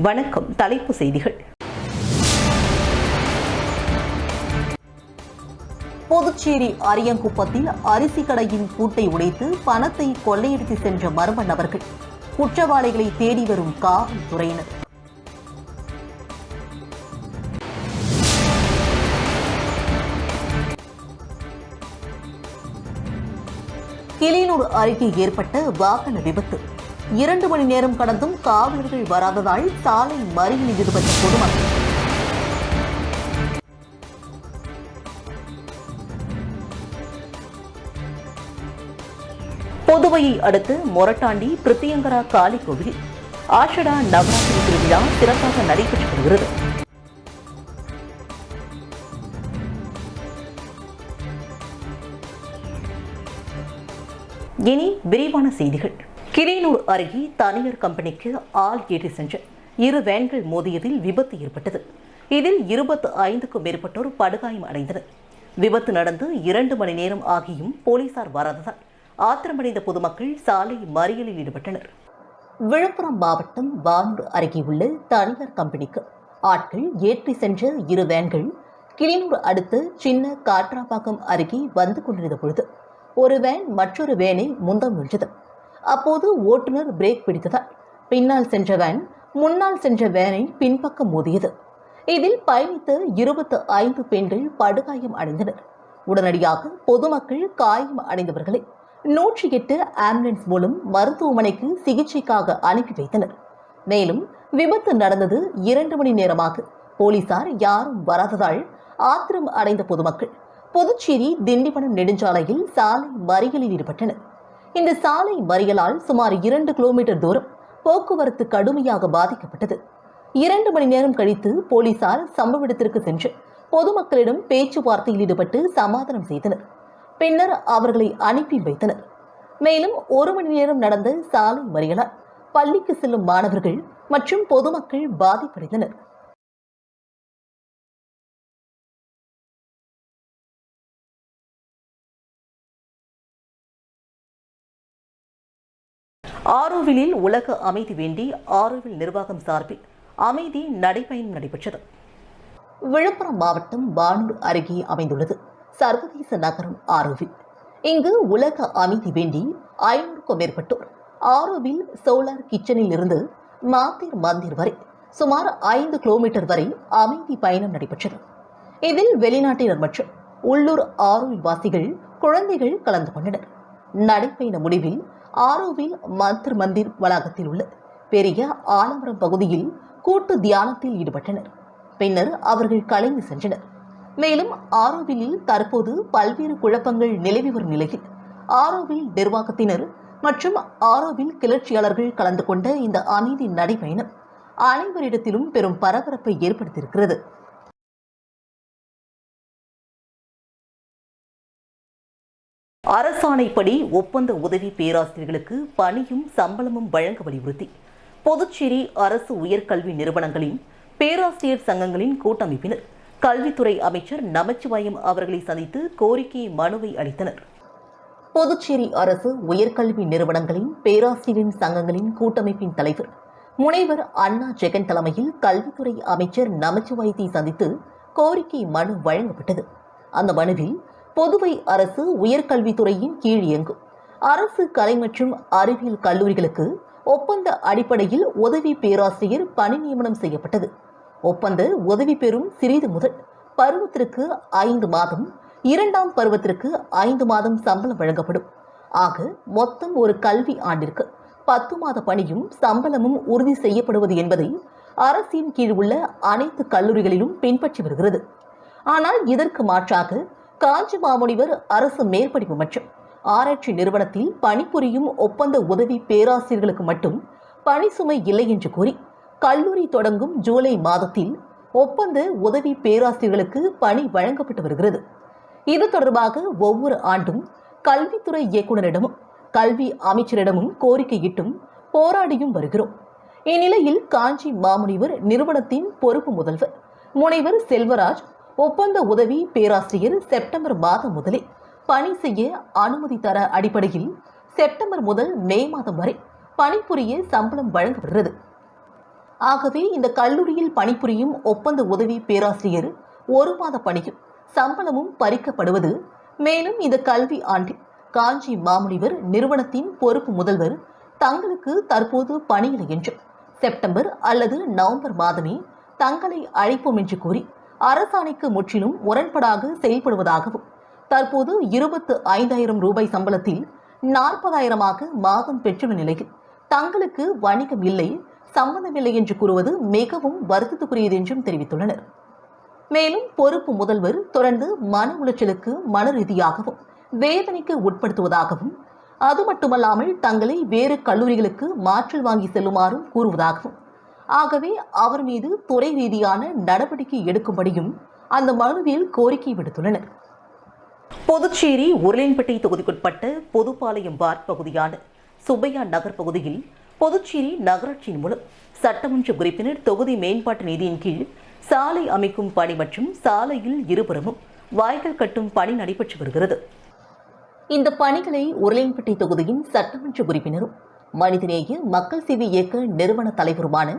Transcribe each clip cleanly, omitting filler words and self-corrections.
வணக்கம். தலைப்புச் செய்திகள். புதுச்சேரி அரியங்குப்பத்தில் அரிசி கடையின் பூட்டை உடைத்து பணத்தை கொள்ளையடித்து சென்ற மர்ம நபர்கள், குற்றவாளிகளை தேடி வரும் காவல்துறையினர். கிளியனூர் அருகே ஏற்பட்ட வாகன விபத்து. 2 மணி நேரம் கடந்தும் காவலர்கள் வராததால் சாலை மறியலில் ஈடுபட்ட பொதுமக்கள். புதுவையை அடுத்து மொரட்டாண்டி பிரித்தியங்கரா காளி கோவிலில் ஆஷடா நவராத்திரி திருவிழா சிறப்பாக நடைபெற்று வருகிறது. இனி விரிவான செய்திகள். கிளியனூர் அருகே தனியார் கம்பெனிக்கு ஆள் ஏற்றி சென்ற 2 வேன்கள் மோதியதில் விபத்து ஏற்பட்டது. இதில் 25க்கும் மேற்பட்டோர் படுகாயம் அடைந்தனர். விபத்து நடந்து 2 மணி நேரம் ஆகியும் போலீசார் வராததால் ஆத்திரமடைந்த பொதுமக்கள் சாலை மறியலில் ஈடுபட்டனர். விழுப்புரம் மாவட்டம் வானூர் அருகே உள்ள தனியார் கம்பெனிக்கு ஆட்கள் ஏற்றி சென்ற 2 வேன்கள் கிளியனூர் அடுத்த சின்ன காட்ராபாக்கம் அருகே வந்து கொண்டிருந்த பொழுது ஒரு வேன் மற்றொரு வேனை முந்தம் நின்றது. அப்போது ஓட்டுநர் பிரேக் பிடித்ததால் பின்னால் சென்ற வேன் முன்னால் சென்ற வேனை பின்பக்கம் மோதியது. இதில் பயணித்த 25 பெண்கள் படுகாயம் அடைந்தனர். உடனடியாக பொதுமக்கள் காயம் அடைந்தவர்களை 108 ஆம்புலன்ஸ் மூலம் மருத்துவமனைக்கு சிகிச்சைக்காக அனுப்பி வைத்தனர். மேலும் விபத்து நடந்தது 2 மணி நேரமாக போலீசார் யாரும் வராததால் ஆத்திரம் அடைந்த பொதுமக்கள் புதுச்சேரி திண்டிவனம் நெடுஞ்சாலையில் சாலை மறியலில் ஈடுபட்டனர். இந்த சாலை மறியலால் சுமார் 2 கிலோமீட்டர் தூரம் போக்குவரத்து கடுமையாக பாதிக்கப்பட்டது. 2 மணி நேரம் கழித்து போலீசார் சம்பவ இடத்திற்கு சென்று பொதுமக்களிடம் பேச்சுவார்த்தையில் ஈடுபட்டு சமாதானம் செய்தனர். பின்னர் அவர்களை அனுப்பி வைத்தனர். மேலும் 1 மணி நேரம் நடந்த சாலை மறியலால் பள்ளிக்கு செல்லும் மாணவர்கள் மற்றும் பொதுமக்கள் பாதிப்படைந்தனர். ஆரோவிலில் உலக அமைதி வேண்டி ஆரோவில் நிர்வாகம் சார்பில் அமைதி நடைபயணம் நடைபெற்றது. விழுப்புரம் மாவட்டம் வானூர் அருகே அமைந்துள்ளது சர்வதேச நகரம் ஆரோவில். இங்கு உலக அமைதி வேண்டி 500க்கும் மேற்பட்டோர் ஆரோவில் சோலார் கிச்சனில் இருந்து மாத்தீர் மந்திர் வரை சுமார் 5 கிலோமீட்டர் வரை அமைதி பயணம் நடைபெற்றது. இதில் வெளிநாட்டினர் மற்றும் உள்ளூர் ஆரோவில் வாசிகள் குழந்தைகள் கலந்து கொண்டனர். நடைபயண முடிவில் ஆரோவில் மந்திர் மந்திர் வளாகத்தில் உள்ள பெரிய ஆலமரம் பகுதியில் கூட்டு தியானத்தில் ஈடுபட்டனர். பின்னர் அவர்கள் கலைந்து சென்றனர். மேலும் ஆரோவிலில் தற்போது பல்வேறு குழப்பங்கள் நிலவி வரும் நிலையில் ஆரோவில் நிர்வாகத்தினர் மற்றும் ஆரோவில் கிளர்ச்சியாளர்கள் கலந்து கொண்ட இந்த அமைதி நடைபயணம் அனைவரிடத்திலும் பெரும் பரபரப்பை ஏற்படுத்தியிருக்கிறது. அரசாணைப்படி ஒப்பந்த உதவி பேராசிரியர்களுக்கு பணியும் சம்பளமும் வழங்க வலியுறுத்தி புதுச்சேரி அரசு உயர்கல்வி நிறுவனங்களின் பேராசிரியர் சங்கங்களின் கூட்டமைப்பினர் கல்வித்துறை அமைச்சர் நமச்சிவாயம் அவர்களை சந்தித்து கோரிக்கை மனுவை அளித்தனர். புதுச்சேரி அரசு உயர்கல்வி நிறுவனங்களின் பேராசிரியர் சங்கங்களின் கூட்டமைப்பின் தலைவர் முனைவர் அண்ணா ஜெகன் தலைமையில் கல்வித்துறை அமைச்சர் நமச்சிவாயத்தை சந்தித்து கோரிக்கை மனு வழங்கப்பட்டது. அந்த மனுவில் புதுவை அரசு உயர்கல்வித்துறையின் கீழ் இயங்கும் அரசு கலை மற்றும் அறிவியல் கல்லூரிகளுக்கு ஒப்பந்த அடிப்படையில் உதவி பேராசிரியர் பணி நியமனம் செய்யப்பட்டது. ஒப்பந்த உதவி பெறும் சிறிது முதல் பருவத்திற்கு 5 மாதம், 2ஆம் பருவத்திற்கு 5 மாதம் சம்பளம் வழங்கப்படும். ஆக மொத்தம் ஒரு கல்வி ஆண்டிற்கு 10 மாத பணியும் சம்பளமும் உறுதி செய்யப்படுவது என்பதை அரசின் கீழ் உள்ள அனைத்து கல்லூரிகளிலும் பின்பற்றி வருகிறது. ஆனால் இதற்கு மாற்றாக காஞ்சி மாமுனிவர் அரசு மேற்படிப்பு மற்றும் ஆராய்ச்சி நிறுவனத்தில் பணிபுரியும் ஒப்பந்த உதவி பேராசிரியர்களுக்கு மட்டும் பணி சுமை இல்லை என்று கூறி கல்லூரி தொடங்கும் ஜூலை மாதத்தில் ஒப்பந்த உதவி பேராசிரியர்களுக்கு பணி வழங்கப்பட்டு வருகிறது. இது தொடர்பாக ஒவ்வொரு ஆண்டும் கல்வித்துறை இயக்குநரிடமும் கல்வி அமைச்சரிடமும் கோரிக்கையிட்டும் போராடியும் வருகிறோம். இந்நிலையில் காஞ்சி மாமுனிவர் நிறுவனத்தின் பொறுப்பு முதல்வர் முனைவர் செல்வராஜ் ஒப்பந்த உதவி பேராசிரியர் செப்டம்பர் மாதம் முதலே பணி செய்ய அனுமதி தர அடிப்படையில் செப்டம்பர் முதல் மே மாதம் வரை பணிபுரிய சம்பளம் வழங்கப்படுகிறது. ஆகவே இந்த கல்லூரியில் பணிபுரியும் ஒப்பந்த உதவி பேராசிரியர் 1 மாத பணியும் சம்பளமும் பறிக்கப்படுவது, மேலும் இந்த கல்வி ஆண்டில் காஞ்சி மாமுனிவர் நிறுவனத்தின் பொறுப்பு முதல்வர் தங்களுக்கு தற்போது பணியில்லை என்றும் செப்டம்பர் அல்லது நவம்பர் மாதமே தங்களை அழைப்போம் என்று கூறி அரசாணைக்கு முற்றிலும் முரண்படாக செயல்படுவதாகவும், தற்போது 25,000 ரூபாய் சம்பளத்தில் 40,000 மாதம் பெற்றுள்ள நிலையில் தங்களுக்கு வணிகம் இல்லை, சம்பந்தமில்லை என்று கூறுவது மிகவும் வருத்தத்துக்குரியது என்றும் தெரிவித்துள்ளனர். மேலும் பொறுப்பு முதல்வர் தொடர்ந்து மன உளைச்சலுக்கு மன ரீதியாகவும் வேதனைக்கு உட்படுத்துவதாகவும், அது மட்டுமல்லாமல் தங்களை வேறு கல்லூரிகளுக்கு மாற்றல் வாங்கி செல்லுமாறும் கூறுவதாகவும், ஆகவே அவர் மீது துறை ரீதியான நடவடிக்கை எடுக்கும்படியும் அந்த மனுவில் கோரிக்கை விடுத்துள்ளனர். புதுச்சேரி உருளையன்பேட்டை தொகுதிக்குட்பட்ட புதுப்பாளையம் வார்டு பகுதியான சுப்பையா நகர் பகுதியில் புதுச்சேரி நகராட்சியின் மூலம் சட்டமன்ற உறுப்பினர் தொகுதி மேம்பாட்டு நிதியின் கீழ் சாலை அமைக்கும் பணி மற்றும் சாலையில் இருபுறமும் வாய்க்கால் கட்டும் பணி நடைபெற்று வருகிறது. இந்த பணிகளை உருளையன்பேட்டை தொகுதியின் சட்டமன்ற உறுப்பினரும் மனிதநேய மக்கள் சேவை இயக்க நிறுவன தலைவருமான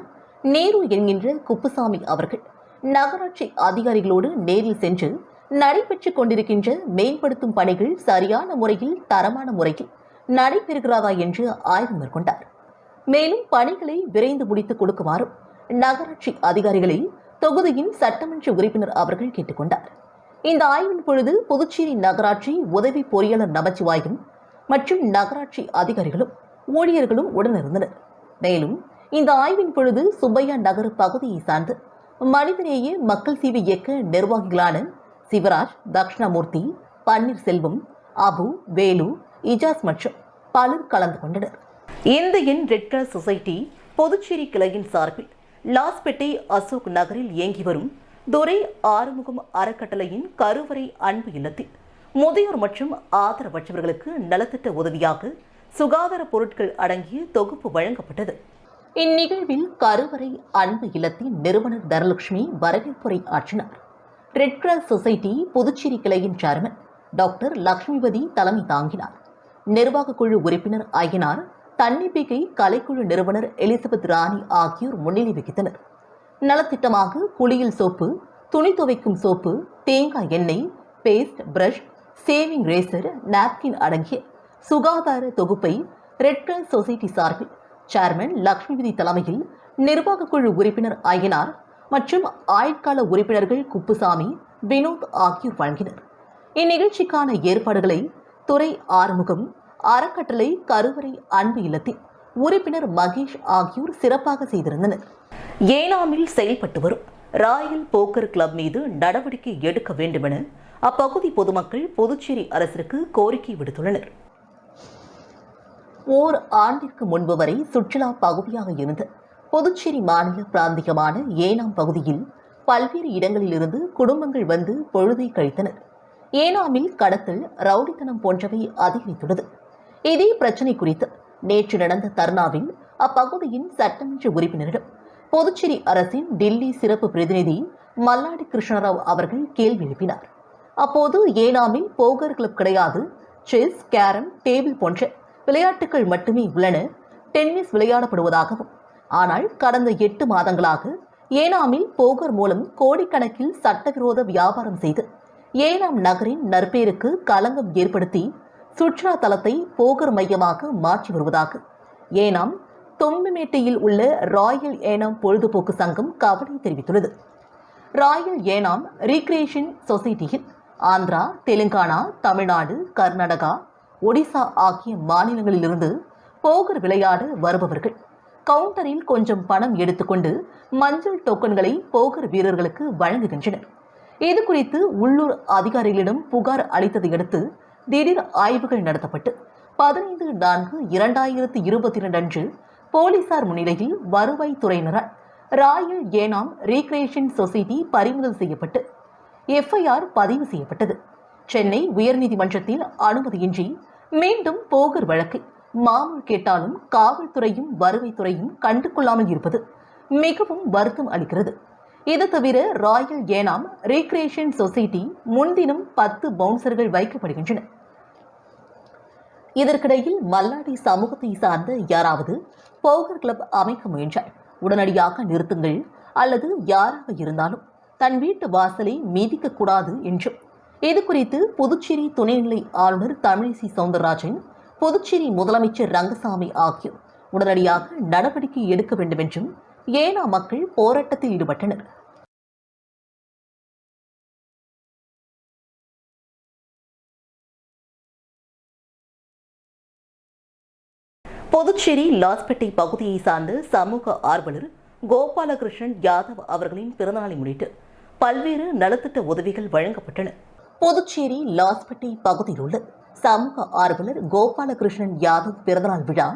நேரு என்கின்ற குப்புசாமி அவர்கள் நகராட்சி அதிகாரிகளோடு நேரில் சென்று நடைபெற்றுக் கொண்டிருக்கின்ற மேம்படுத்தும் பணிகள் சரியான முறையில் தரமான முறையில் நடைபெறுகிறதா என்று ஆய்வு மேற்கொண்டார். மேலும் பணிகளை விரைந்து முடித்துக் கொடுக்குமாறும் நகராட்சி அதிகாரிகளை தொகுதியின் சட்டமன்ற உறுப்பினர் அவர்கள் கேட்டுக்கொண்டார். இந்த ஆய்வின் பொழுது புதுச்சேரி நகராட்சி உதவி பொறியாளர் நமச்சிவாயம் மற்றும் நகராட்சி அதிகாரிகளும் ஊழியர்களும் உடனிருந்தனர். மேலும் இந்த ஆய்வின் பொழுது சுப்பையா நகர் பகுதியை சார்ந்த மனிதநேய மக்கள் சேவை இயக்க நிர்வாகிகளான சிவராஜ், தக்ஷணாமூர்த்தி, பன்னீர்செல்வம், அபு, வேலு, இஜாஸ் மற்றும் பலர் கலந்து கொண்டனர். Indian red cross society Puducherry கிளையின் சார்பில் லாஸ்பேட்டை அசோக் நகரில் இயங்கி வரும் துரை ஆறுமுகம் அறக்கட்டளையின் கருவறை அன்பு இல்லத்தில் முதியோர் மற்றும் ஆதரவற்றவர்களுக்கு நலத்திட்ட உதவியாக சுகாதார பொருட்கள் அடங்கிய தொகுப்பு வழங்கப்பட்டது. இந்நிகழ்வில் கருவறை அன்பு இல்லத்தின் நிறுவனர் தனலட்சுமி வரவேற்புரை ஆற்றினார். ரெட் கிராஸ் சொசைட்டி புதுச்சேரி கிளையின் சேர்மன் டாக்டர் லட்சுமிபதி தலைமை தாங்கினார். நிர்வாக குழு உறுப்பினர் ஐயனார், தன்னிப்பிகை கலைக்குழு நிறுவனர் எலிசபெத் ராணி ஆகியோர் முன்னிலை வகித்தனர். நலத்திட்டமாக குளியல் சோப்பு, துணி துவைக்கும் சோப்பு, தேங்காய் எண்ணெய், paste, brush, shaving razor, napkin அடங்கிய சுகாதார தொகுப்பை ரெட் கிராஸ் சொசைட்டி சார்பில் சேர்மன் லட்சுமிபதி தலைமையில் நிர்வாக குழு உறுப்பினர் ஐயனார் மற்றும் ஆயுட்கால உறுப்பினர்கள் குப்புசாமி, வினோத் ஆகியோர் வழங்கினர். இந்நிகழ்ச்சிக்கான ஏற்பாடுகளை துரை ஆறுமுகம் அறக்கட்டளை கருவறை அன்பு இல்லத்தில் உறுப்பினர் மகேஷ் ஆகியோர் சிறப்பாக செய்திருந்தனர். ஏனாமில் செயல்பட்டு வரும் ராயல் போக்கர் கிளப் மீது நடவடிக்கை எடுக்க வேண்டும் என அப்பகுதி பொதுமக்கள் புதுச்சேரி அரசிற்கு கோரிக்கை விடுத்துள்ளனர். ஓர் ஆண்டிற்கு முன்பு வரை சுற்றுலா பகுதியாக இருந்த புதுச்சேரி மாநில பிராந்தியமான ஏனாம் பகுதியில் பல்வேறு இடங்களிலிருந்து குடும்பங்கள் வந்து பொழுதை கழித்தனர். ஏனாமில் கடத்தல், ரவுடித்தனம் போன்றவை அதிகரித்துள்ளது. இதே பிரச்சினை குறித்து நேற்று நடந்த தர்ணாவில் அப்பகுதியின் சட்டமன்ற உறுப்பினரிடம் புதுச்சேரி அரசின் டில்லி சிறப்பு பிரதிநிதி மல்லாடி கிருஷ்ணராவ் அவர்கள் கேள்வி எழுப்பினார். அப்போது ஏனாமில் போகர் கிளப் கிடையாது, செஸ், கேரம், டேபிள் போன்ற விளையாட்டுகள் மட்டுமே உள்ளன, டென்னிஸ் விளையாடப்படுவதாகவும், ஆனால் கடந்த 8 மாதங்களாக ஏனாமில் போகர் மூலம் கோடிக்கணக்கில் சட்டவிரோத வியாபாரம் செய்து ஏனாம் நகரின் நற்பேருக்கு களங்கம் ஏற்படுத்தி சுற்றுலா தலத்தை போகர் மையமாக மாற்றி வருவதாக ஏனாம் தொம்பிமேட்டையில் உள்ள ராயல் ஏனாம் பொழுதுபோக்கு சங்கம் கவலை தெரிவித்துள்ளது. ராயல் ஏனாம் ரீக்ரியேஷன் சொசைட்டியில் ஆந்திரா, தெலுங்கானா, தமிழ்நாடு, கர்நாடகா, ஒடிசா ஆகிய மாநிலங்களிலிருந்து போகர் விளையாட வருபவர்கள் கவுண்டரில் கொஞ்சம் பணம் எடுத்துக்கொண்டு மஞ்சள் டோக்கன்களை போகர் வீரர்களுக்கு வழங்குகின்றனர். இது குறித்து உள்ளூர் அதிகாரிகளிடம் புகார் அளித்ததை அடுத்து திடீர் ஆய்வுகள் நடத்தப்பட்டு 15/4/2022 அன்று போலீசார் முன்னிலையில் வருவாய்த்துறையினரால் ராயல் ஏனாம் ரீக்ரியேஷன் சொசைட்டி பறிமுதல் செய்யப்பட்டு எஃப்ஐஆர் பதிவு செய்யப்பட்டது. சென்னை உயர்நீதிமன்றத்தில் அனுமதியின்றி மீண்டும் போகர் வழக்கை மாமூல் கேட்டாலும் காவல்துறையும் வருவாய்த்துறையும் கண்டுகொள்ளாமல் இருப்பது மிகவும் வருத்தம் அளிக்கிறது. இது தவிர ராயல் ஏனாம் ரீக்ரியேஷன் சொசைட்டி முன்தினம் 10 பவுன்சர்கள் வைக்கப்படுகின்றன. இதற்கிடையில் மல்லாடி சமூகத்தை சார்ந்த யாராவது போகர் கிளப் அமைக்க முயன்றால் உடனடியாக நிறுத்துங்கள் அல்லது யாராக இருந்தாலும் தன் வீட்டு வாசலை மீதிக்கக்கூடாது என்றும் இதுகுறித்து புதுச்சேரி துணைநிலை ஆளுநர் தமிழிசை சவுந்தரராஜன், புதுச்சேரி முதலமைச்சர் ரங்கசாமி ஆகியோர் உடனடியாக நடவடிக்கை எடுக்க வேண்டும் என்றும் ஏனா மக்கள் போராட்டத்தில் ஈடுபட்டனர். புதுச்சேரி லாஸ்பேட்டை பகுதியை சார்ந்த சமூக ஆர்வலர் கோபாலகிருஷ்ணன் யாதவ் அவர்களின் பிறந்தநாளை முன்னிட்டு பல்வேறு நலத்திட்ட உதவிகள் வழங்கப்பட்டன. புதுச்சேரி லாஸ்பேட்டை பகுதியில் உள்ள சமூக ஆர்வலர் கோபாலகிருஷ்ணன் யாதவ் பிறந்தநாள் விழா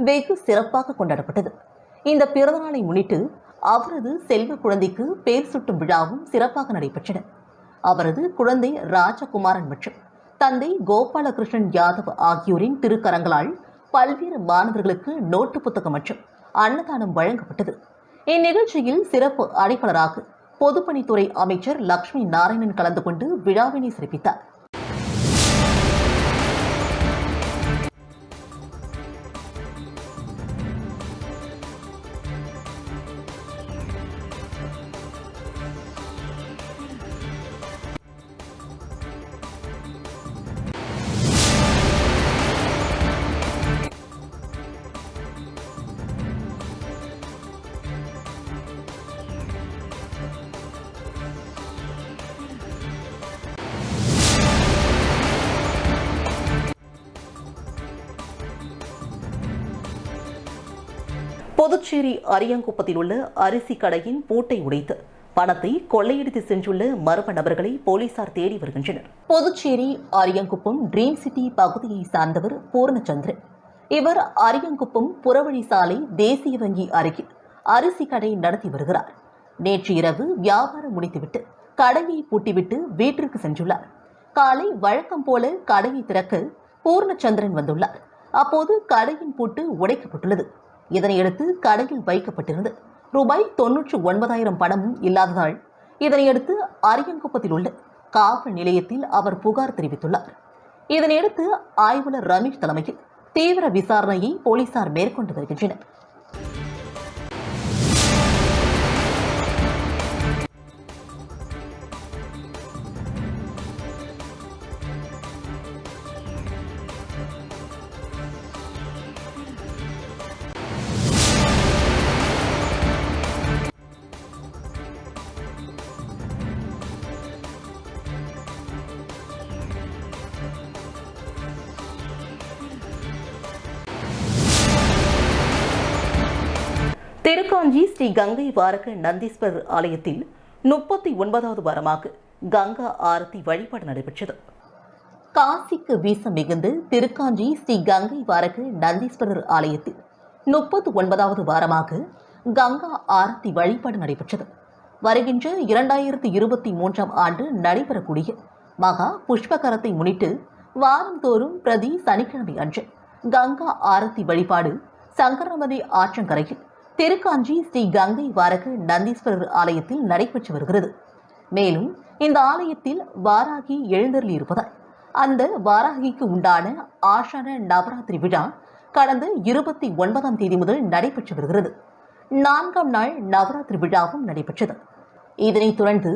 வெகு சிறப்பாக கொண்டாடப்பட்டது. இந்த பிறந்தநாளை முன்னிட்டு அவரது செல்வ குழந்தைக்கு பெயர் சூட்டும் விழாவும் சிறப்பாக நடைபெற்றன. அவரது குழந்தை ராஜகுமாரன் மற்றும் தந்தை கோபாலகிருஷ்ணன் யாதவ் ஆகியோரின் திருக்கரங்களால் பல்வேறு மாணவர்களுக்கு நோட்டு புத்தகம் மற்றும் அன்னதானம் வழங்கப்பட்டது. இந்நிகழ்ச்சியில் சிறப்பு அழைப்பாளராக பொதுப்பணித்துறை அமைச்சர் லட்சுமி நாராயணன் கலந்து கொண்டு விழாவினை சிறப்பித்தார். புதுச்சேரி அரியாங்குப்பத்தில் உள்ள அரிசி கடையின் பூட்டை உடைத்து பணத்தை கொள்ளையடித்து சென்றுள்ள மர்ம நபர்களை போலீசார் தேடி வருகின்றனர். புதுச்சேரி அரியாங்குப்பம் ட்ரீம் சிட்டி பகுதியை சார்ந்தவர் பூர்ணச்சந்திரன். இவர் அரியாங்குப்பம் புறவழி சாலை தேசிய வங்கி அருகில் அரிசி கடை நடத்தி வருகிறார். நேற்று இரவு வியாபாரம் முடித்துவிட்டு கடையை பூட்டிவிட்டு வீட்டிற்கு சென்றுள்ளார். காலை வழக்கம் போல கடையை திறக்க பூர்ணச்சந்திரன் வந்துள்ளார். அப்போது கடையின் பூட்டு உடைக்கப்பட்டுள்ளது. இதனையடுத்து கடையில் வைக்கப்பட்டிருந்த ரூபாய் 99,000 பணமும் இல்லாததால் இதனையடுத்து அரியாங்குப்பத்தில் உள்ள காவல் நிலையத்தில் அவர் புகார் தெரிவித்துள்ளார். இதனையடுத்து ஆய்வாளர் ரமேஷ் தலைமையில் தீவிர விசாரணையை போலீசார் மேற்கொண்டு வருகின்றனர். திருக்காஞ்சி ஸ்ரீ கங்கை வாரக நந்தீஸ்வரர் ஆலயத்தில் 39வது வாரமாக கங்கா ஆரத்தி வழிபாடு நடைபெற்றது. காசிக்கு வீச மிகுந்து திருக்காஞ்சி ஸ்ரீ கங்கை வாரக நந்தீஸ்வரர் ஆலயத்தில் 39வது வாரமாக கங்கா ஆரத்தி வழிபாடு நடைபெற்றது. வருகின்ற 2023ஆம் ஆண்டு நடைபெறக்கூடிய மகா புஷ்பகரத்தை முன்னிட்டு வாரந்தோறும் பிரதி சனிக்கிழமை அன்று கங்கா ஆரத்தி வழிபாடு சங்கரமலை ஆற்றங்கரையில் திருக்காஞ்சி ஸ்ரீ கங்கை வாரக நந்தீஸ்வரர் ஆலயத்தில் நடைபெற்று வருகிறது. மேலும் இந்த ஆலயத்தில் வாராகி எழுந்தருளி இருப்பதால் அந்த வாராகிக்கு உண்டான ஆஷாட நவராத்திரி விழா கடந்த 29ஆம் தேதி முதல் நடைபெற்று வருகிறது. 4ஆம் நாள் நவராத்திரி விழாவும் நடைபெற்றது. இதனைத் தொடர்ந்து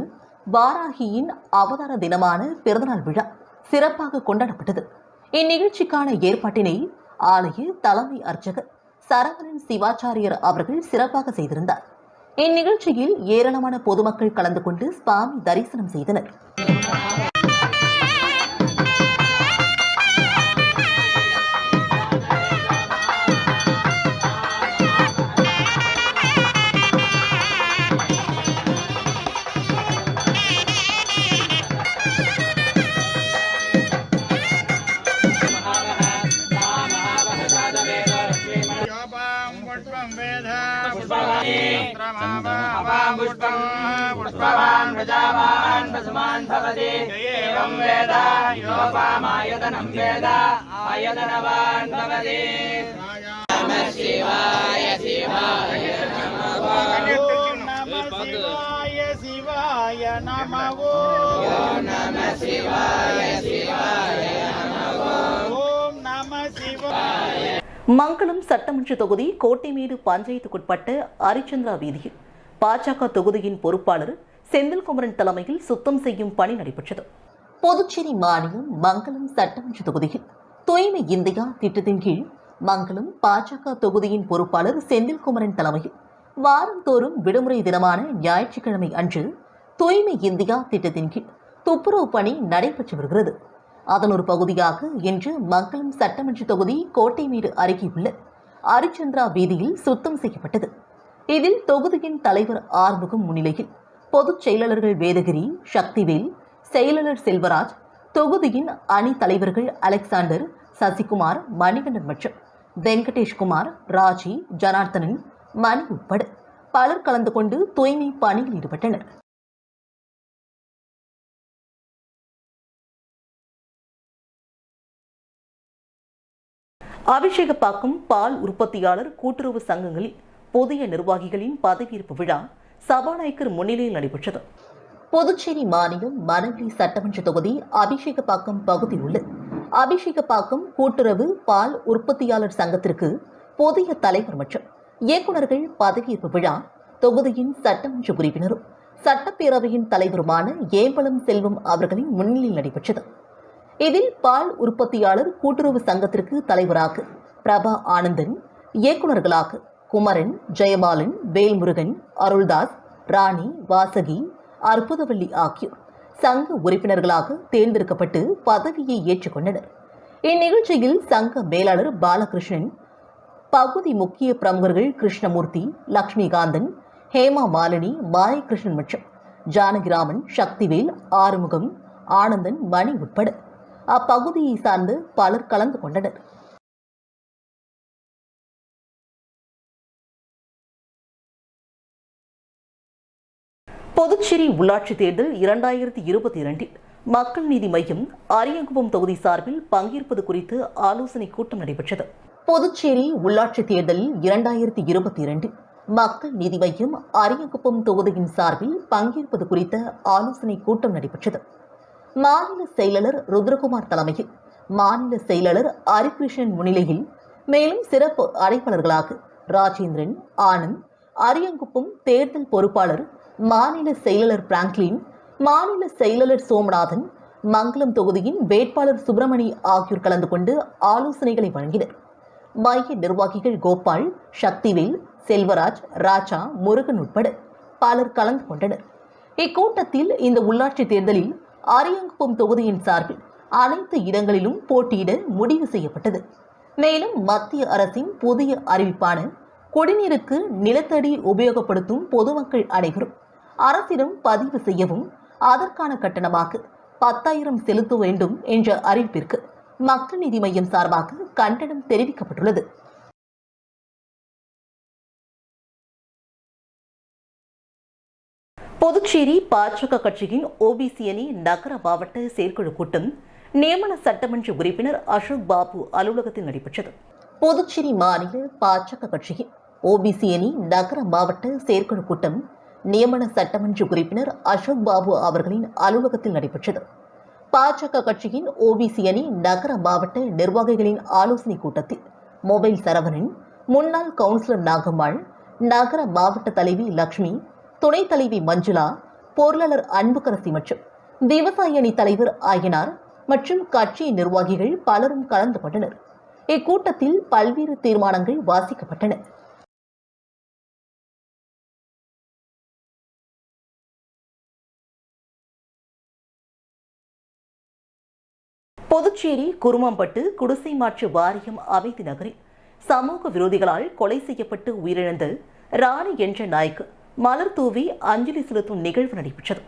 வாராகியின் அவதார தினமான பிறந்தநாள் விழா சிறப்பாக கொண்டாடப்பட்டது. இந்நிகழ்ச்சிக்கான ஏற்பாட்டினை ஆலய தலைமை அர்ச்சகர் சரவணன் சிவாச்சாரியர் அவர்கள் சிறப்பாக செய்திருந்தார். இந்நிகழ்ச்சியில் ஏராளமான பொதுமக்கள் கலந்து கொண்டு சுவாமி தரிசனம் செய்தனர். पुष्पवान् प्रजावान् पशुमान् भवति एवं वेद योपामायतनं वेद आयतनवान् भवति नमः शिवाय शिवाय नमः शिवाय नमः नमः शिवाय शिवाय नमः ओम नमः शिवाय. மங்களம் சட்டமன்ற தொகுதி கோட்டைமேடு பஞ்சாயத்துக்குட்பட்ட அரிச்சந்திரா வீதியில் பாஜக தொகுதியின் பொறுப்பாளர் செந்தில்குமரன் தலைமையில் சுத்தம் செய்யும் பணி நடைபெற்றது. புதுச்சேரி மாநிலம் மங்களம் சட்டமன்ற தொகுதியில் தூய்மை இந்தியா திட்டத்தின் கீழ் மங்களம் பாஜக தொகுதியின் பொறுப்பாளர் செந்தில்குமரன் தலைமையில் வாரந்தோறும் விடுமுறை தினமான ஞாயிற்றுக்கிழமை அன்று தூய்மை இந்தியா திட்டத்தின் கீழ் துப்புரவு பணி நடைபெற்று வருகிறது. அதன் ஒரு பகுதியாக இன்று மங்களம் சட்டமன்ற தொகுதி கோட்டைமேடு அருகே உள்ள அரிச்சந்திரா வீதியில் சுத்தம் செய்யப்பட்டது. இதில் தொகுதியின் தலைவர் ஆறுமுகம் முன்னிலையில் பொதுச் செயலாளர்கள் வேதகிரி, சக்திவேல், செயலாளர் செல்வராஜ், தொகுதியின் அணி தலைவர்கள் அலெக்சாண்டர், சசிகுமார், மணிகண்டன் மற்றும் வெங்கடேஷ்குமார், ராஜி, ஜனார்த்தனன், மணி உட்பட பலர் கலந்து கொண்டு தூய்மை பணியில் ஈடுபட்டனர். அபிஷேகப்பாக்கம் பால் உற்பத்தியாளர் கூட்டுறவு சங்கங்களில் புதிய நிர்வாகிகளின் பதவியேற்பு விழா சபாநாயகர் முன்னிலையில் நடைபெற்றது. புதுச்சேரி மாநிலம் மணலி சட்டமன்ற தொகுதி அபிஷேகப்பாக்கம் பகுதியில் உள்ள அபிஷேகப்பாக்கம் கூட்டுறவு பால் உற்பத்தியாளர் சங்கத்திற்கு புதிய தலைவர் மற்றும் இயக்குநர்கள் பதவியேற்பு விழா தொகுதியின் சட்டமன்ற உறுப்பினரும் சட்டப்பேரவையின் தலைவருமான ஏம்பலம் செல்வம் அவர்களின் முன்னிலையில் நடைபெற்றது. இதில் பால் உற்பத்தியாளர் கூட்டுறவு சங்கத்திற்கு தலைவராக பிரபா ஆனந்தன், இயக்குநர்களாக குமரன், ஜெயபாலன், வேல்முருகன், அருள்தாஸ், ராணி, வாசகி, அற்புதவள்ளி ஆகியோர் சங்க உறுப்பினர்களாக தேர்ந்தெடுக்கப்பட்டு பதவியை ஏற்றுக்கொண்டனர். இந்நிகழ்ச்சியில் சங்க மேலாளர் பாலகிருஷ்ணன், பகுதி முக்கிய பிரமுகர்கள் கிருஷ்ணமூர்த்தி, லட்சுமிகாந்தன், ஹேமா மாலினி, மாயகிருஷ்ணன் மற்றும் ஜானகிராமன், சக்திவேல், ஆறுமுகம், ஆனந்தன், மணி உட்பட அப்பகுதியை சார்ந்து பலர் கலந்து கொண்டனர். புதுச்சேரி உள்ளாட்சி தேர்தல் 2022 மக்கள் நீதி மையம் அரியங்குப்பம் தொகுதி சார்பில் பங்கேற்பது குறித்து ஆலோசனை கூட்டம் நடைபெற்றது. புதுச்சேரி உள்ளாட்சி தேர்தலில் 2022 மக்கள் நீதி மையம் அரியங்குப்பம் தொகுதியின் சார்பில் பங்கேற்பது குறித்த ஆலோசனை கூட்டம் நடைபெற்றது. மாநில செயலாளர் ருத்ரகுமார் தலைமையில் மாநில செயலாளர் ஹரிகிருஷ்ணன் முன்னிலையில், மேலும் சிறப்பு அழைப்பாளர்களாக ராஜேந்திரன், ஆனந்த், அரியங்குப்பம் தேர்தல் பொறுப்பாளர் மாநில செயலாளர் பிராங்க்லின், மாநில செயலாளர் சோமநாதன், மங்களம் தொகுதியின் வேட்பாளர் சுப்பிரமணி ஆகியோர் கலந்து கொண்டு ஆலோசனைகளை வழங்கினர். மைய நிர்வாகிகள் கோபால், சக்திவேல், செல்வராஜ், ராஜா, முருகன் உட்பட பலர் கலந்து கொண்டனர். இக்கூட்டத்தில் இந்த உள்ளாட்சி தேர்தலில் அரியங்குப்பம் தொகுதியின் சார்பில் அனைத்து இடங்களிலும் போட்டியிட முடிவு செய்யப்பட்டது. மேலும் மத்திய அரசின் புதிய அறிவிப்பான குடிநீருக்கு நிலத்தடி உபயோகப்படுத்தும் பொதுமக்கள் அனைவரும் அரசிடம் பதிவு செய்யவும் அதற்கான கட்டணமாக 10,000 செலுத்த வேண்டும் என்ற அறிவிப்பிற்கு மக்கள் நீதி மையம் சார்பாக கண்டனம் தெரிவிக்கப்பட்டுள்ளது. புதுச்சேரி பாஜக கட்சியின் ஓபிசி அணி நகர மாவட்ட செயற்குழு கூட்டம் நியமன சட்டமன்ற உறுப்பினர் அசோக் பாபு அலுவலகத்தில் நடைபெற்றது. புதுச்சேரி மாநில பாஜக கட்சியின் ஓபிசி அணி நகர மாவட்ட செயற்குழு கூட்டம் நியமன சட்டமன்ற உறுப்பினர் அசோக் பாபு அவர்களின் அலுவலகத்தில் நடைபெற்றது. பாஜக கட்சியின் ஓபிசி அணி நகர மாவட்ட நிர்வாகிகளின் ஆலோசனை கூட்டத்தில் மொபைல் சரவணன், முன்னாள் கவுன்சிலர் நாகம்மாள், நகர மாவட்ட தலைவி லட்சுமி, துணைத் தலைவி மஞ்சுளா, பொருளாளர் அன்புக்கரசி மற்றும் விவசாய அணி தலைவர் ஆயனார் மற்றும் கட்சி நிர்வாகிகள் பலரும் கலந்து கொண்டனர். இக்கூட்டத்தில் பல்வேறு தீர்மானங்கள் வாசிக்கப்பட்டன. புதுச்சேரி குருமாம்பட்டு குடிசை மாற்று வாரியம் அமைதி நகரில் சமூக விரோதிகளால் கொலை செய்யப்பட்டு உயிரிழந்த ராணி என்ற நாய்க்கு மலர் தூவி அஞ்சலி செலுத்தும் நிகழ்வு நடைபெற்றது.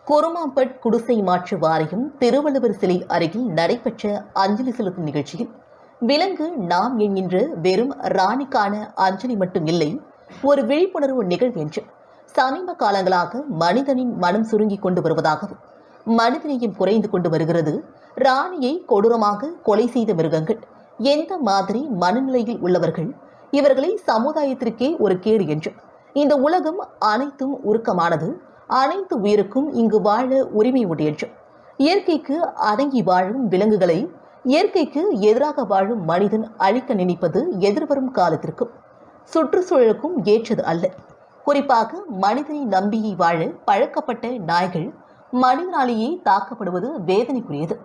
குருமாம்பட் குடிசை மாற்று வாரியம் திருவள்ளுவர் சிலை அருகில் நடைபெற்ற அஞ்சலி செலுத்தும் நிகழ்ச்சியில் விலங்கு நாம் என்கின்ற வெறும் ராணிக்கான அஞ்சலி மட்டும் இல்லை, ஒரு விழிப்புணர்வு நிகழ்வு என்று சமீப காலங்களாக மனிதனின் மனம் சுருங்கிக் கொண்டு வருவதாகவும், மனிதனையும் குறைந்து கொண்டு வருகிறது, ராணியை கொடூரமாக கொலை செய்த மிருகங்கள் எந்த மாதிரி மனநிலையில் உள்ளவர்கள், இவர்களை சமுதாயத்திற்கே ஒரு கேடு என்றும், இந்த உலகம் அனைத்தும் உருக்கமானது, அனைத்து உயிருக்கும் இங்கு வாழ உரிமை உண்டு என்றும், இயற்கைக்கு அடங்கி வாழும் விலங்குகளை இயற்கைக்கு எதிராக வாழும் மனிதன் அழிக்க நினைப்பது எதிர்வரும் காலத்திற்கும் சுற்றுச்சூழலுக்கும் ஏற்றது அல்ல. குறிப்பாக மனிதனை நம்பியை வாழ பழக்கப்பட்ட நாய்கள் மனிதனாலேயே தாக்கப்படுவது வேதனைக்குரியது.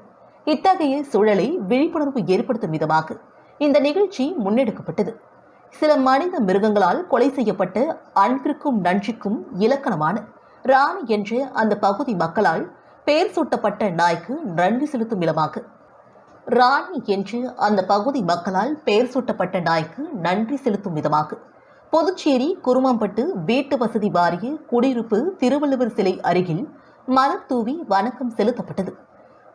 இத்தகைய சூழலை விழிப்புணர்வு ஏற்படுத்தும் விதமாக இந்த நிகழ்ச்சி முன்னெடுக்கப்பட்டது. சில மனித மிருகங்களால் கொலை செய்யப்பட்ட அன்பிற்கும் நன்றிக்கும் இலக்கணமான ராணி என்ற அந்த பகுதி மக்களால் பெயர் சூட்டப்பட்ட நாய்க்கு நன்றி செலுத்தும் விதமாக ராணி என்று அந்த பகுதி மக்களால் பெயர் சூட்டப்பட்ட நாய்க்கு நன்றி செலுத்தும் விதமாக புதுச்சேரி குருமாம்பட்டு வீட்டு வசதி வாரிய குடியிருப்பு திருவள்ளுவர் சிலை அருகில் மலர் தூவி வணக்கம் செலுத்தப்பட்டது.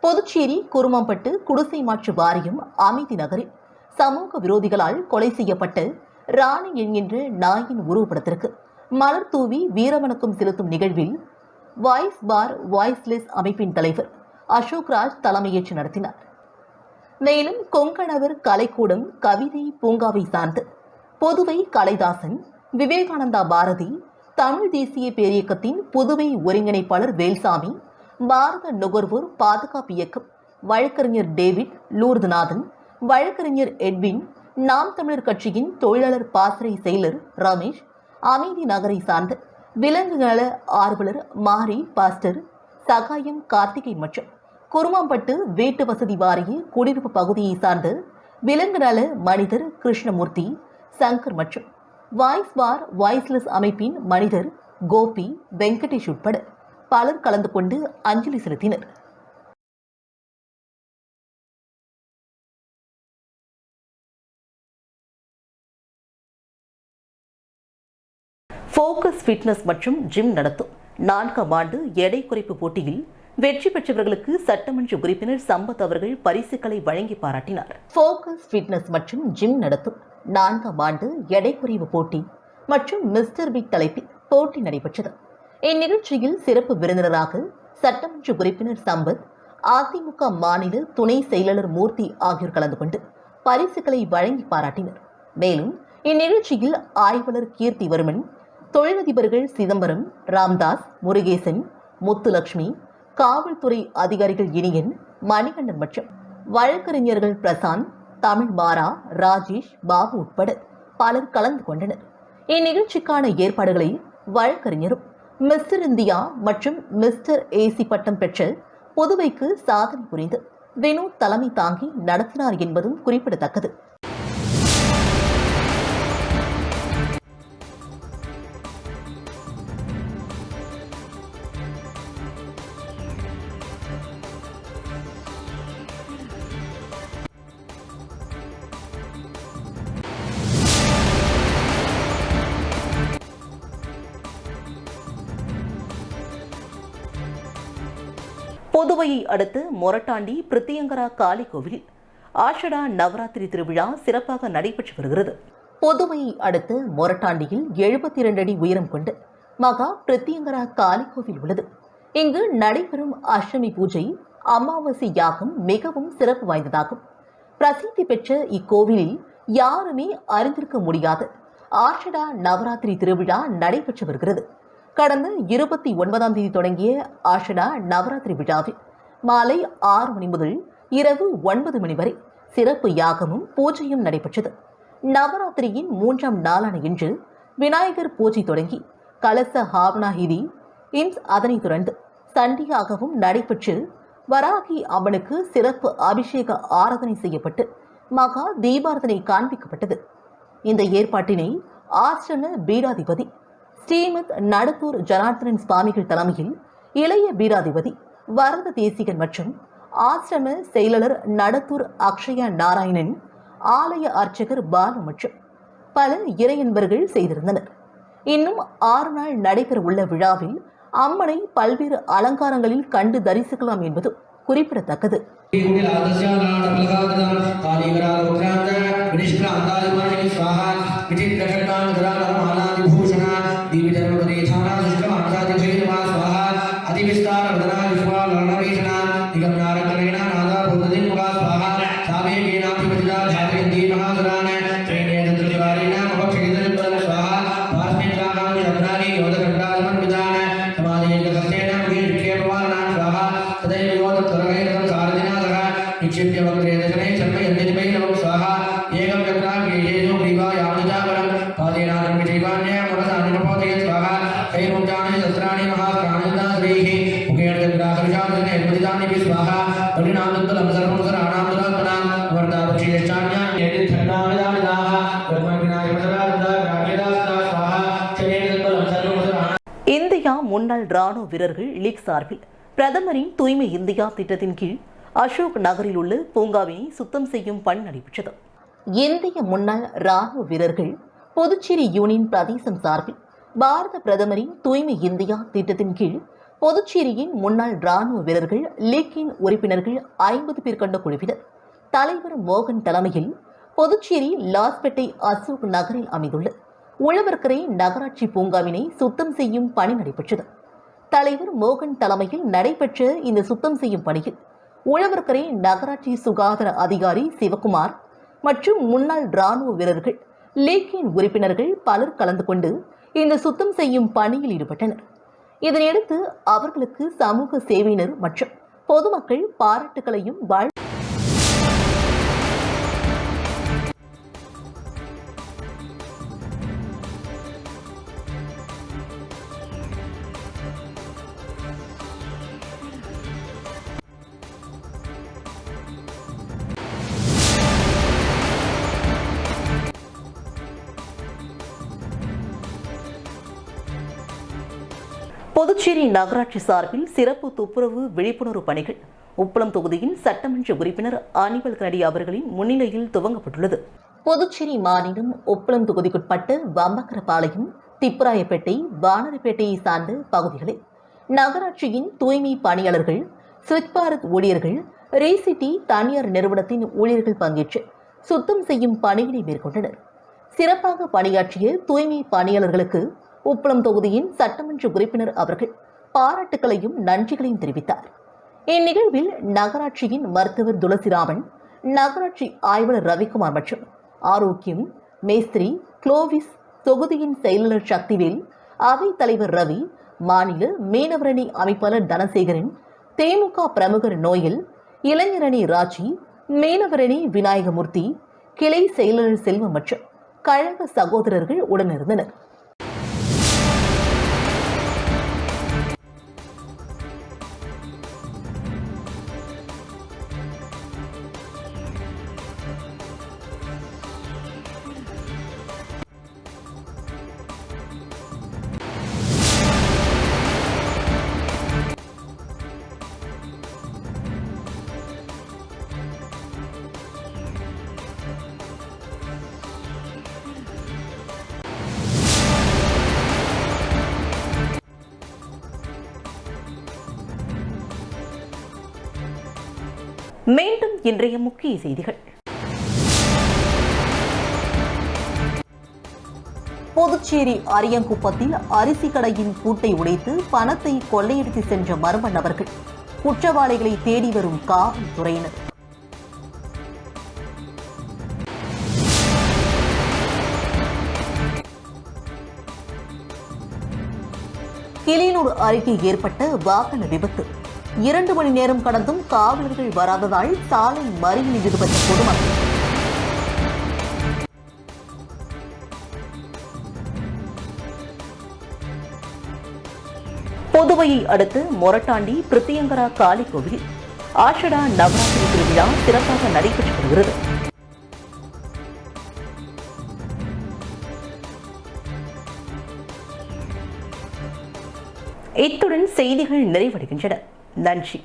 புதுச்சேரி குருமாம்பட்டு குடிசை மாற்று வாரியம் அமைதி நகரில் சமூக விரோதிகளால் கொலை செய்யப்பட்ட ராணி என்கின்ற நாயின் உருவப்படத்திற்கு மலர் தூவி வீரவணக்கம் செலுத்தும் நிகழ்வில் வாய்ஸ் பார் வாய்ஸ்லெஸ் அமைப்பின் தலைவர் அசோக்ராஜ் தலைமையேற்று நடத்தினார். மேலும் கொங்கணவர் கலைக்கூடம் கவிதை பூங்காவை சார்ந்த புதுவை கலைதாசன், விவேகானந்தா பாரதி, தமிழ் தேசிய பேரியக்கத்தின் புதுவை ஒருங்கிணைப்பாளர் வேல்சாமி, பாரத நுகர்வோர் பாதுகாப்பு இயக்கம் வழக்கறிஞர் டேவிட் லூர்துநாதன், வழக்கறிஞர் எட்வின், நாம் தமிழர் கட்சியின் தொழிலாளர் பாசறை செயலர் ரமேஷ், அமைதி நகரை சார்ந்த விலங்கு நல ஆர்வலர் மாரி பாஸ்டர் சகாயம் கார்த்திகை மற்றும் குருமாம்பட்டு வீட்டு வசதி வாரிய குடியிருப்பு பகுதியை சார்ந்த விலங்கு நல மனிதர் கிருஷ்ணமூர்த்தி, சங்கர் மற்றும் வாய்ஸ் பார் வாய்ஸ்லெஸ் அமைப்பின் மனிதர் கோபி, வெங்கடேஷ் உட்பட பலர் கலந்து கொண்டு அஞ்சலி செலுத்தினர். ஃபோக்கஸ் ஃபிட்னஸ் மற்றும் ஜிம் நடத்தும் 4ஆம் ஆண்டு எடை குறைப்பு போட்டியில் வெற்றி பெற்றவர்களுக்கு சட்டமன்ற உறுப்பினர் சம்பத் அவர்கள் பரிசுகளை வழங்கி பாராட்டினார். ஃபோக்கஸ் ஃபிட்னஸ் மற்றும் ஜிம் நடத்தும் 4ஆம் ஆண்டு எடை குறைவு போட்டி மற்றும் மிஸ்டர் பிக் தலைப்பில் போட்டி நடைபெற்றது. இந்நிகழ்ச்சியில் சிறப்பு விருந்தினராக சட்டமன்ற உறுப்பினர் சம்பத், அதிமுக மாநில துணை செயலாளர் மூர்த்தி ஆகியோர் கலந்து கொண்டு பரிசுகளை வழங்கி பாராட்டினர். மேலும் இந்நிகழ்ச்சியில் ஆய்வாளர் கீர்த்திவர்மன், தொழிலதிபர்கள் சிதம்பரம், ராம்தாஸ், முருகேசன், முத்துலட்சுமி, காவல்துறை அதிகாரிகள் இனியன், மணிகண்டன் மற்றும் வழக்கறிஞர்கள் பிரசாந்த், தமிழ் மாறா, ராஜேஷ், பாபு உட்பட பலர் கலந்து கொண்டனர். இந்நிகழ்ச்சிக்கான ஏற்பாடுகளை வழக்கறிஞரும் மிஸ்டர் இந்தியா மற்றும் மிஸ்டர் ஏசி பட்டம் பெற்ற புதுவைக்கு சாதனை புரிந்து வினோத் தலைமை தாங்கி நடத்தினார் என்பதும் குறிப்பிடத்தக்கது. புதுவையை அடுத்து மொரட்டாண்டி பிரித்தியங்கரா காளி கோவிலில் ஆஷடா நவராத்திரி திருவிழா சிறப்பாக நடைபெற்று வருகிறது. புதுவையை அடுத்து மொரட்டாண்டியில் 72 அடி உயரம் கொண்டு மகா பிரித்தியங்கரா காளி கோவில் உள்ளது. இங்கு நடைபெறும் அஷ்டமி பூஜை, அமாவாசை யாகம் மிகவும் சிறப்பு வாய்ந்ததாகும். பிரசித்தி பெற்ற இக்கோவிலில் யாருமே அறிந்திருக்க முடியாத ஆஷடா நவராத்திரி திருவிழா நடைபெற்று வருகிறது. கடந்த 29ஆம் தேதி தொடங்கிய ஆஷடா நவராத்திரி விழாவில் மாலை 6 மணி முதல் இரவு 9 மணி வரை சிறப்பு யாகமும் பூஜையும் நடைபெற்றது. நவராத்திரியின் 3ஆம் நாளான இன்று விநாயகர் பூஜை தொடங்கி கலச ஹாவனாஹிதி அதனைத் தொடர்ந்து சண்டியாகவும் நடைபெற்று வராகி அம்மனுக்கு சிறப்பு அபிஷேக ஆராதனை செய்யப்பட்டு மகா தீபாரதனை காண்பிக்கப்பட்டது. இந்த ஏற்பாட்டினை ஆசிரம பீடாதிபதி ஸ்ரீமத் நடத்தூர் ஜனார்த்தனன் சுவாமிகள் தலைமையில் இளைய பீடாதிபதி வரத தேசிகன் மற்றும் ஆசிரம செயலாளர் நடத்தூர் அக்ஷயா நாராயணன், ஆலய அர்ச்சகர் பாலு மற்றும் பல இறையன்பர்கள் செய்திருந்தனர். இன்னும் 6 நாள் நடைபெற உள்ள விழாவில் அம்மனை பல்வேறு அலங்காரங்களில் கண்டு தரிசிக்கலாம் என்பது குறிப்பிடத்தக்கது. निक्षिप्य वक्रे सर्वाणि स्वाहा कलिनादुत्तरं सर्वं सराणादुरात्मनां वर्धापक्षीयश्चान्या यदि छन्दामिदामिदाः कर्मविनायकराजदा राजदासदा स्वाहा चनेदुत्तरं सर्वं सराणा. இந்தியா முன்னாள் ராணுவ வீரர்கள் லீக் சார்பில் பிரதமரின் தூய்மை இந்தியா திட்டத்தின் கீழ் அசோக் நகரில் உள்ள பூங்காவினை சுத்தம் செய்யும் பணி நடைபெற்றது. இந்திய முன்னாள் ராணுவ வீரர்கள் புதுச்சேரி யூனியன் பிரதேசம் சார்பில் பாரத பிரதமரின் தூய்மை இந்தியா திட்டத்தின் கீழ் புதுச்சேரியின் முன்னாள் ராணுவ வீரர்கள் லீக்கின் உறுப்பினர்கள் 50 பேர் கொண்ட குழுவினர் தலைவர் மோகன் தலைமையில் புதுச்சேரி லாஸ்பேட்டை அசோக் நகரில் அமைந்துள்ள உழவர்கரை நகராட்சி பூங்காவினை சுத்தம் செய்யும் பணி நடைபெற்றது. தலைவர் மோகன் தலைமையில் நடைபெற்ற இந்த சுத்தம் செய்யும் பணியில் உழவர்கரை நகராட்சி சுகாதார அதிகாரி சிவகுமார் மற்றும் முன்னாள் ராணுவ வீரர்கள் லீக்கின் உறுப்பினர்கள் பலர் கலந்து கொண்டு இந்த சுத்தம் செய்யும் பணியில் ஈடுபட்டனர். இதனையடுத்து அவர்களுக்கு சமூக சேவையினர் மற்றும் பொதுமக்கள் பாராட்டுகளையும் புதுச்சேரி நகராட்சி சார்பில் சிறப்பு துப்புரவு விழிப்புணர்வு பணிகள் உப்பளம் தொகுதியின் சட்டமன்ற உறுப்பினர் அனிமல் கனடி அவர்களின் முன்னிலையில் துவங்கப்பட்டுள்ளது. புதுச்சேரி மாநிலம் உப்பளம் தொகுதிக்குட்பட்ட வம்பக்கரபாளையம், திப்பராயப்பேட்டை, வானரப்பேட்டையை சார்ந்த பகுதிகளில் நகராட்சியின் தூய்மை பணியாளர்கள், ஸ்வச் பாரத் ஊழியர்கள், ரேசிட்டி தனியார் நிறுவனத்தின் ஊழியர்கள் பங்கேற்று சுத்தம் செய்யும் பணிகளை மேற்கொண்டனர். சிறப்பாக பணியாற்றிய தூய்மை பணியாளர்களுக்கு உப்பளம் தொகுதியின் சட்டமன்ற உறுப்பினர் அவர்கள் பாராட்டுகளையும் நன்றிகளையும் தெரிவித்தார். இந்நிகழ்வில் நகராட்சியின் மருத்துவர் துளசிராமன், நகராட்சி ஆய்வாளர் ரவிக்குமார் மற்றும் ஆரோக்கியம் மேஸ்திரி குளோவிஸ், தொகுதியின் செயலாளர் சக்திவேல், அவைத் தலைவர் ரவி, மாநில மீனவரணி அமைப்பாளர் தனசேகரன், திமுக பிரமுகர் நோயல், இளைஞரணி ராஜி, மீனவரணி விநாயகமூர்த்தி, கிளை செயலாளர் செல்வம் மற்றும் கழக சகோதரர்கள் உடனிருந்தனர். மீண்டும் இன்றைய முக்கிய செய்திகள். புதுச்சேரி அரியங்குப்பத்தில் அரிசி கடையின் பூட்டை உடைத்து பணத்தை கொள்ளையடித்து சென்ற மர்ம நபர்கள், குற்றவாளிகளை தேடி வரும் காவல்துறையினர். கிளியனூர் அருகே ஏற்பட்ட வாகன விபத்து, 2 மணி நேரம் கடந்தும் காவலர்கள் வராததால் சாலை மறியலில் ஈடுபட்ட பொதுமக்கள். புதுவையை அடுத்து மொரட்டாண்டி பிரித்தியங்கரா காளி கோவிலில் ஆஷடா நவராத்திரி திருவிழா சிறப்பாக நடைபெற்று வருகிறது. இத்துடன் செய்திகள் நிறைவடைகின்றன. நன்றி.